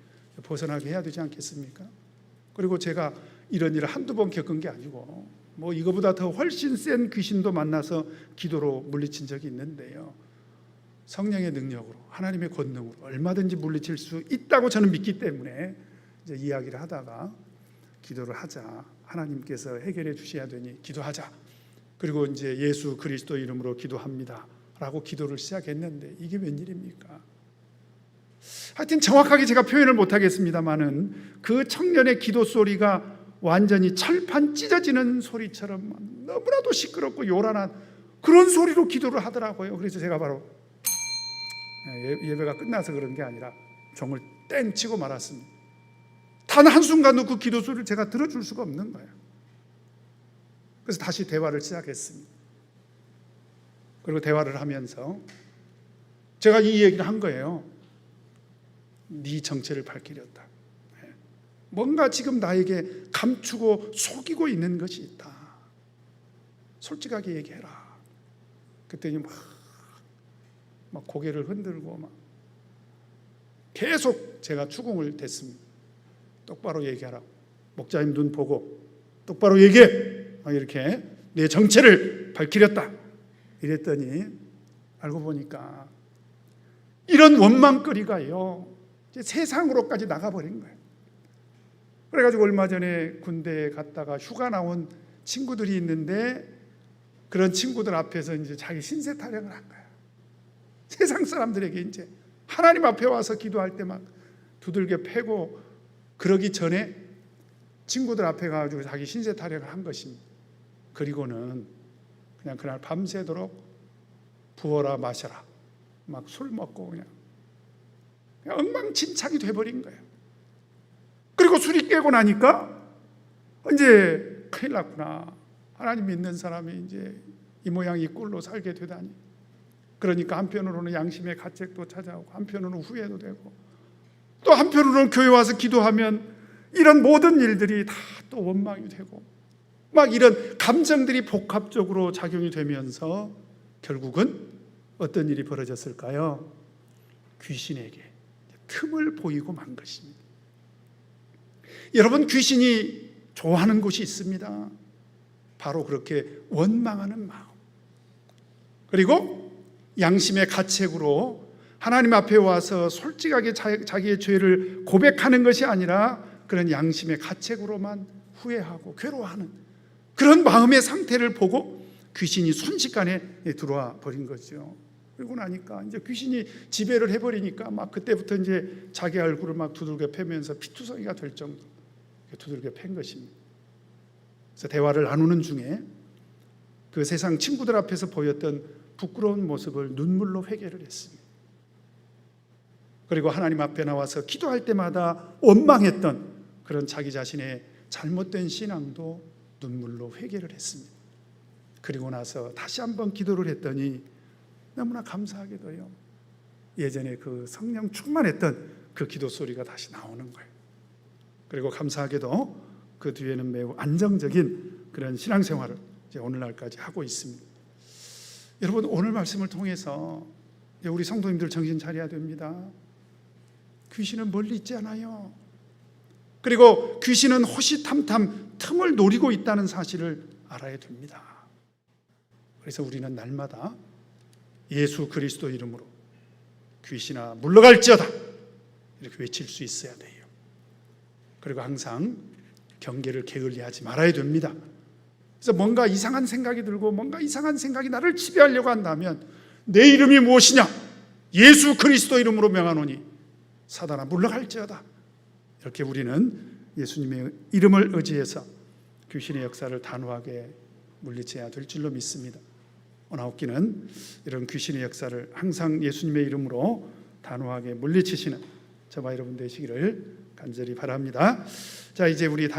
벗어나게 해야 되지 않겠습니까? 그리고 제가 이런 일을 한두 번 겪은 게 아니고 뭐 이거보다 더 훨씬 센 귀신도 만나서 기도로 물리친 적이 있는데요. 성령의 능력으로 하나님의 권능으로 얼마든지 물리칠 수 있다고 저는 믿기 때문에 이제 이야기를 하다가 기도를 하자. 하나님께서 해결해 주셔야 되니 기도하자. 그리고 이제 예수 그리스도 이름으로 기도합니다. 라고 기도를 시작했는데 이게 웬일입니까? 하여튼 정확하게 제가 표현을 못하겠습니다만은 그 청년의 기도 소리가 완전히 철판 찢어지는 소리처럼 너무나도 시끄럽고 요란한 그런 소리로 기도를 하더라고요. 그래서 제가 바로 예배가 끝나서 그런 게 아니라 종을 땡 치고 말았습니다. 단 한순간도 그 기도 소리를 제가 들어줄 수가 없는 거예요. 그래서 다시 대화를 시작했습니다. 그리고 대화를 하면서 제가 이 얘기를 한 거예요. 네 정체를 밝히렸다. 뭔가 지금 나에게 감추고 속이고 있는 것이 있다. 솔직하게 얘기해라. 그랬더니 막 고개를 흔들고 막 계속 제가 추궁을 댔습니다. 똑바로 얘기하라고. 목자님 눈 보고 똑바로 얘기해. 막 이렇게 내 정체를 밝히렸다. 이랬더니 알고 보니까 이런 원망거리가요 세상으로까지 나가버린 거예요. 그래가지고 얼마 전에 군대에 갔다가 휴가 나온 친구들이 있는데 그런 친구들 앞에서 이제 자기 신세 타령을 한 거야. 세상 사람들에게 이제 하나님 앞에 와서 기도할 때 막 두들겨 패고 그러기 전에 친구들 앞에 가가지고 자기 신세 타령을 한 것입니다. 그리고는 그냥 그날 밤새도록 부어라 마셔라 막 술 먹고 그냥 엉망진창이 돼버린 거예요. 그리고 술이 깨고 나니까 이제 큰일 났구나. 하나님 믿는 사람이 이제 이 모양 이 꼴로 살게 되다니. 그러니까 한편으로는 양심의 가책도 찾아오고 한편으로는 후회도 되고 또 한편으로는 교회 와서 기도하면 이런 모든 일들이 다 또 원망이 되고 막 이런 감정들이 복합적으로 작용이 되면서 결국은 어떤 일이 벌어졌을까요? 귀신에게 틈을 보이고 만 것입니다. 여러분, 귀신이 좋아하는 곳이 있습니다. 바로 그렇게 원망하는 마음, 그리고 양심의 가책으로 하나님 앞에 와서 솔직하게 자기의 죄를 고백하는 것이 아니라 그런 양심의 가책으로만 후회하고 괴로워하는 그런 마음의 상태를 보고 귀신이 순식간에 들어와 버린 거죠. 그러고 나니까 이제 귀신이 지배를 해버리니까 막 그때부터 이제 자기 얼굴을 막 두들겨 패면서 피투성이가 될 정도 두들겨 팬 것입니다. 그래서 대화를 나누는 중에 그 세상 친구들 앞에서 보였던 부끄러운 모습을 눈물로 회개를 했습니다. 그리고 하나님 앞에 나와서 기도할 때마다 원망했던 그런 자기 자신의 잘못된 신앙도 눈물로 회개를 했습니다. 그리고 나서 다시 한번 기도를 했더니 너무나 감사하게도요 예전에 그 성령 충만했던 그 기도 소리가 다시 나오는 거예요. 그리고 감사하게도 그 뒤에는 매우 안정적인 그런 신앙생활을 이제 오늘날까지 하고 있습니다. 여러분, 오늘 말씀을 통해서 우리 성도님들 정신 차려야 됩니다. 귀신은 멀리 있지 않아요. 그리고 귀신은 호시탐탐 틈을 노리고 있다는 사실을 알아야 됩니다. 그래서 우리는 날마다 예수 그리스도 이름으로 귀신아 물러갈지어다 이렇게 외칠 수 있어야 돼요. 그리고 항상 경계를 게을리하지 말아야 됩니다. 그래서 뭔가 이상한 생각이 들고 뭔가 이상한 생각이 나를 지배하려고 한다면 내 이름이 무엇이냐? 예수 그리스도 이름으로 명하노니 사단아 물러갈지어다. 이렇게 우리는 예수님의 이름을 의지해서 귀신의 역사를 단호하게 물리쳐야 될 줄로 믿습니다. 오나옵기는 이런 귀신의 역사를 항상 예수님의 이름으로 단호하게 물리치시는 저와 여러분 되시기를 간절히 바랍니다. 자, 이제 우리